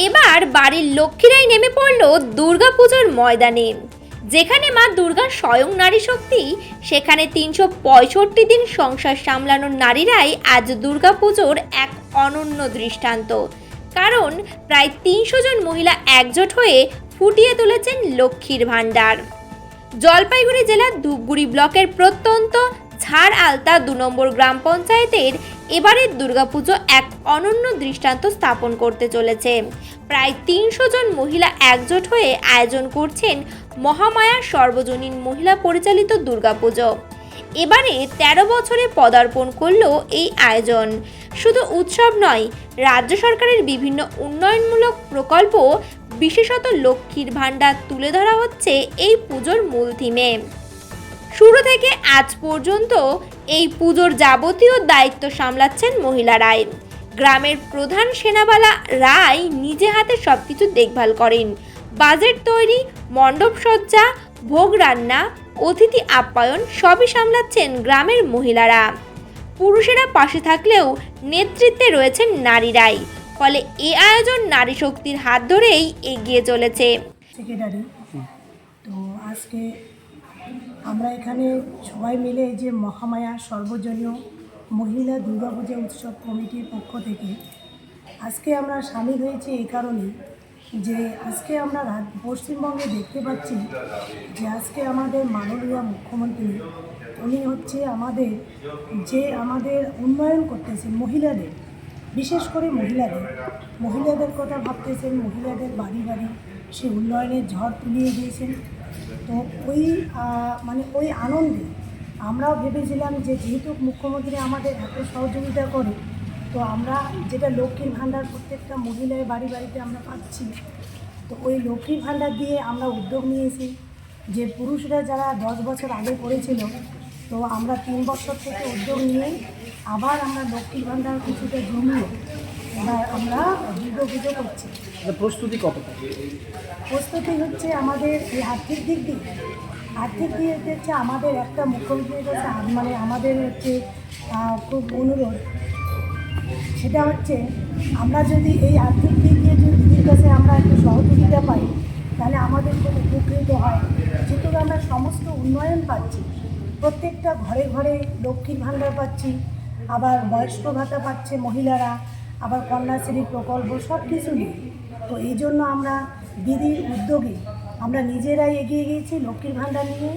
এবার বাড়ির লক্ষ্মীরাই নেমে পড়ল দুর্গাপুজোর ময়দানে। যেখানে মা দুর্গা স্বয়ং নারী শক্তি, সেখানে ৩৬৫ দিন সংসার সামলানোর নারীরাই আজ দুর্গাপুজোর এক অনন্য দৃষ্টান্ত। কারণ প্রায় ৩০০ জন মহিলা একজোট হয়ে ফুটিয়ে তুলেছেন লক্ষ্মীর ভাণ্ডার। জলপাইগুড়ি জেলার ধূপগুড়ি ব্লকের প্রত্যন্ত ঝাড় আলতা ২ নম্বর গ্রাম পঞ্চায়েতের এবারের দুর্গাপুজো এক অনন্য দৃষ্টান্ত স্থাপন করতে চলেছে। প্রায় ৩০০ জন মহিলা একজোট হয়ে আয়োজন করছেন মহামায়া সর্বজনীন মহিলা পরিচালিত দুর্গাপুজো। এবারে ১৩ বছরে পদার্পণ করলো এই আয়োজন। শুধু উৎসব নয়, রাজ্য সরকারের বিভিন্ন উন্নয়নমূলক প্রকল্প, বিশেষত লক্ষ্মীর ভাণ্ডার তুলে ধরা হচ্ছে এই পুজোর মূল থিমে। শুরু থেকে আজ পর্যন্ত এই পুজোর যাবতীয় দায়িত্ব সামলাচ্ছেন মহিলারাই। গ্রামের প্রধান সেনাবালা রায় নিজে হাতে সবকিছু দেখভাল করেন। বাজেট তৈরি, মণ্ডপ সজ্জা, ভোগ রান্না, অতিথি আপ্যায়ন সবই সামলাচ্ছেন গ্রামের মহিলারা। পুরুষেরা পাশে থাকলেও নেতৃত্বে রয়েছেন নারীরাই। ফলে এই আয়োজন নারী শক্তির হাত ধরেই এগিয়ে চলেছে। সেক্রেটারি, তো আজকে আমরা এখানে সবাই মিলে এই যে মহামায়া সর্বজনীয় মহিলা দুর্গাপূজা উৎসব কমিটির পক্ষ থেকে আজকে আমরা সামিল হয়েছি এই কারণে যে আজকে আমরা পশ্চিমবঙ্গে দেখতে পাচ্ছি যে আজকে আমাদের মাননীয় মুখ্যমন্ত্রী উনি হচ্ছে আমাদের উন্নয়ন করতেছেন মহিলাদের, বিশেষ করে মহিলাদের কথা ভাবতেছেন, মহিলাদের বাড়ি বাড়ি সে উন্নয়নের ঝড় তুলিয়ে দিয়েছেন। তো ওই আনন্দে আমরাও ভেবেছিলাম যে যেহেতু মুখ্যমন্ত্রী আমাদের এত সহযোগিতা করে, তো আমরা যেটা লক্ষ্মীর ভাণ্ডার প্রত্যেকটা মহিলার বাড়ি বাড়িতে আমরা পাচ্ছি, তো ওই লক্ষ্মীর ভাণ্ডার দিয়ে আমরা উদ্যোগ নিয়েছি যে পুরুষরা যারা 10 বছর আগে করেছিল, তো আমরা 3 বছর থেকে উদ্যোগ নিয়ে আবার আমরা লক্ষ্মীর ভাণ্ডার কিছুটা জমিয়ে এবার আমরা দুর্গাপুজো করছি। প্রস্তুতি কতটা? প্রস্তুতি হচ্ছে আমাদের এই আর্থিক দিক হচ্ছে আমাদের একটা মুখ্যমন্ত্রীর কাছে আমাদের হচ্ছে খুব অনুরোধ, সেটা হচ্ছে আমরা যদি এই আর্থিক দিক দিয়ে যদি দিদির কাছে আমরা একটু সহযোগিতা পাই তাহলে আমাদের খুব উপকৃত হয়। যেহেতু আমরা সমস্ত উন্নয়ন পাচ্ছি, প্রত্যেকটা ঘরে ঘরে লক্ষ্মীর ভাণ্ডার পাচ্ছি, আবার বয়স্ক ভাতা পাচ্ছে মহিলারা, আবার কন্যাশ্রী প্রকল্প সব কিছু নিয়ে। তো এই জন্য আমরা দিদির উদ্যোগে আমরা নিজেরাই এগিয়ে গিয়েছি লক্ষ্মীর ভাণ্ডার নিয়ে।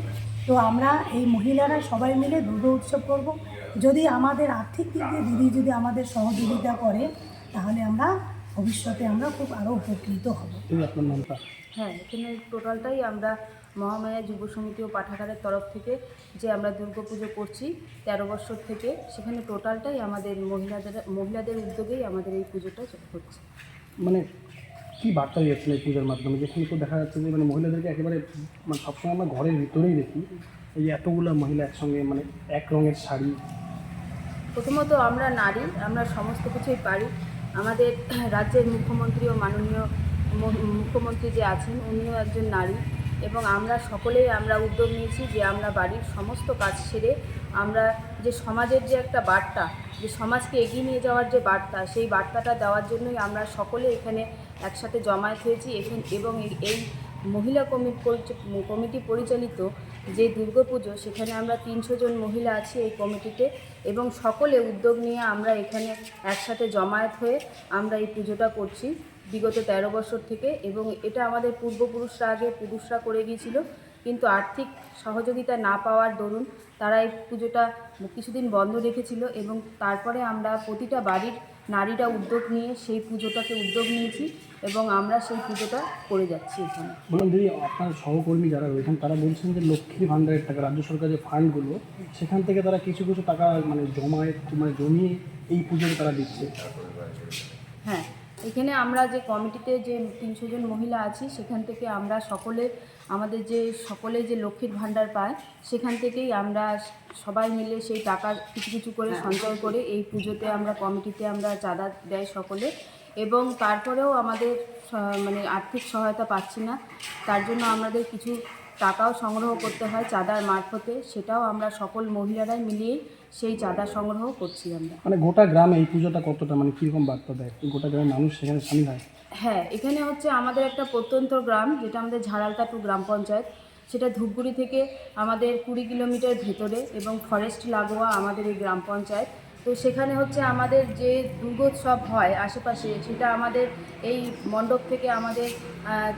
তো আমরা এই মহিলারা সবাই মিলে দুর্গা উৎসব করব। যদি আমাদের আর্থিক দিক দিয়ে দিদি যদি আমাদের সহযোগিতা করে তাহলে আমরা ভবিষ্যতে আমরা খুব আরও উপকৃত হব। আপনার নামটা? হ্যাঁ, এখানে টোটালটাই আমরা মহামায়া যুব সমিতি ও পাঠাগারের তরফ থেকে যে আমরা দুর্গাপুজো করছি 13 বছর থেকে, সেখানে টোটালটাই আমাদের মহিলাদের উদ্যোগেই আমাদের এই পুজোটা হচ্ছে। মানে কী বার্তা দিয়েছেন এই পুজোর মাধ্যমে? যেখানে তো দেখা যাচ্ছে যে মহিলাদেরকে একেবারে সবসময় আমরা ঘরের ভিতরেই দেখি, এই যে এতগুলো মহিলা একসঙ্গে এক রঙের শাড়ি। প্রথমত আমরা নারী, আমরা সমস্ত কিছুই পারি। আমাদের রাজ্যের মুখ্যমন্ত্রী ও মাননীয় মুখ্যমন্ত্রী যে আছেন উনিও একজন নারী, এবং আমরা সকলেই উদ্যোগ নিয়েছি যে আমরা বাড়ির সমস্ত কাজ সেরে আমরা যে সমাজের যে একটা বার্তা, যে সমাজকে এগিয়ে নিয়ে যাওয়ার যে বার্তা, সেই বার্তাটা দেওয়ার জন্যই আমরা সকলে এখানে একসাথে জমায়েত হয়েছি। এবং এই মহিলা কমিটি পরিচালিত যে দুর্গাপুজো, সেখানে আমরা 300 জন মহিলা আছি এই কমিটিতে, এবং সকলে উদ্যোগ নিয়ে আমরা এখানে একসাথে জমায়েত হয়ে আমরা এই পুজোটা করছি বিগত 13 বছর থেকে। এবং এটা আমাদের পুরুষরা করে গিয়েছিল, কিন্তু আর্থিক সহযোগিতা না পাওয়ার দরুন তারা এই পুজোটা কিছুদিন বন্ধ রেখেছিল, এবং তারপরে আমরা প্রতিটা বাড়ির নারীরা উদ্যোগ নিয়ে সেই পুজোটাকে উদ্যোগ নিয়েছি, এবং আমরা সেই পুজোটা করে যাচ্ছি এখানে। বলুন দিদি, আপনার সহকর্মী যারা রয়েছেন তারা বলছেন যে লক্ষ্মীর ভাণ্ডারের টাকা, রাজ্য সরকারের যে ফান্ডগুলো, সেখান থেকে তারা কিছু কিছু টাকা জমিয়ে এই পুজোতে তারা দিচ্ছে। হ্যাঁ, এখানে আমরা যে কমিটিতে যে 300 জন মহিলা আছি, সেখান থেকে আমরা আমাদের সকলে যে লক্ষ্মীর ভাণ্ডার পায়, সেখান থেকেই আমরা সবাই মিলে সেই টাকা কিছু কিছু করে সঞ্চয় করে এই পুজোতে আমরা কমিটিতে আমরা চাঁদা দেয় সকলে। এবং তারপরেও আমাদের আর্থিক সহায়তা পাচ্ছি না, তার জন্য আমাদের কিছু টাকাও সংগ্রহ করতে হয় চাঁদার মারফতে, সেটাও আমরা সকল মহিলারাই মিলিয়েই সেই চাঁদা সংগ্রহ করছি আমরা। মানে গোটা গ্রামে এই পুজোটা কতটা মানে কীরকম বার্তা দেয়, এই গোটা গ্রামের মানুষ সেখানে সামিল হয়? হ্যাঁ, এখানে হচ্ছে আমাদের একটা প্রত্যন্ত গ্রাম, যেটা আমাদের ঝাড়ালতাটু গ্রাম পঞ্চায়েত, সেটা ধূপগুড়ি থেকে আমাদের 20 কিলোমিটার ভেতরে এবং ফরেস্ট লাগোয়া আমাদের এই গ্রাম পঞ্চায়েত। তো সেখানে হচ্ছে আমাদের যে দুর্গোৎসব হয় আশেপাশে, সেটা আমাদের এই মণ্ডপ থেকে আমাদের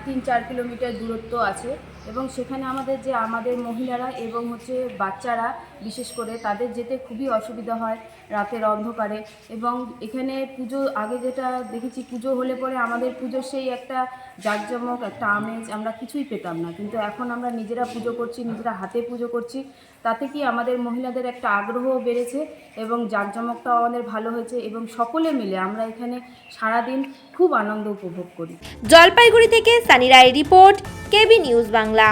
3-4 কিলোমিটার দূরত্ব আছে এবং সেখানে আমাদের মহিলারা এবং হচ্ছে বাচ্চারা বিশেষ করে তাদের যেতে খুবই অসুবিধা হয় রাতের অন্ধকারে। এবং এখানে পুজো আগে যেটা দেখেছি, পুজো হলে পরে আমাদের পুজোর সেই একটা জাঁকজমক, একটা আমেজ আমরা কিছুই পেতাম না, কিন্তু এখন আমরা নিজেরা পুজো করছি, নিজেরা হাতে পুজো করছি, তাতে কি আমাদের মহিলাদের একটা আগ্রহ বেড়েছে এবং জাঁকজমকটাও আমাদের ভালো হয়েছে এবং সকলে মিলে আমরা এখানে সারাদিন খুব আনন্দ উপভোগ করি। জলপাইগুড়ি থেকে সানি রায় রিপোর্ট, কেবি নিউজ বাংলা।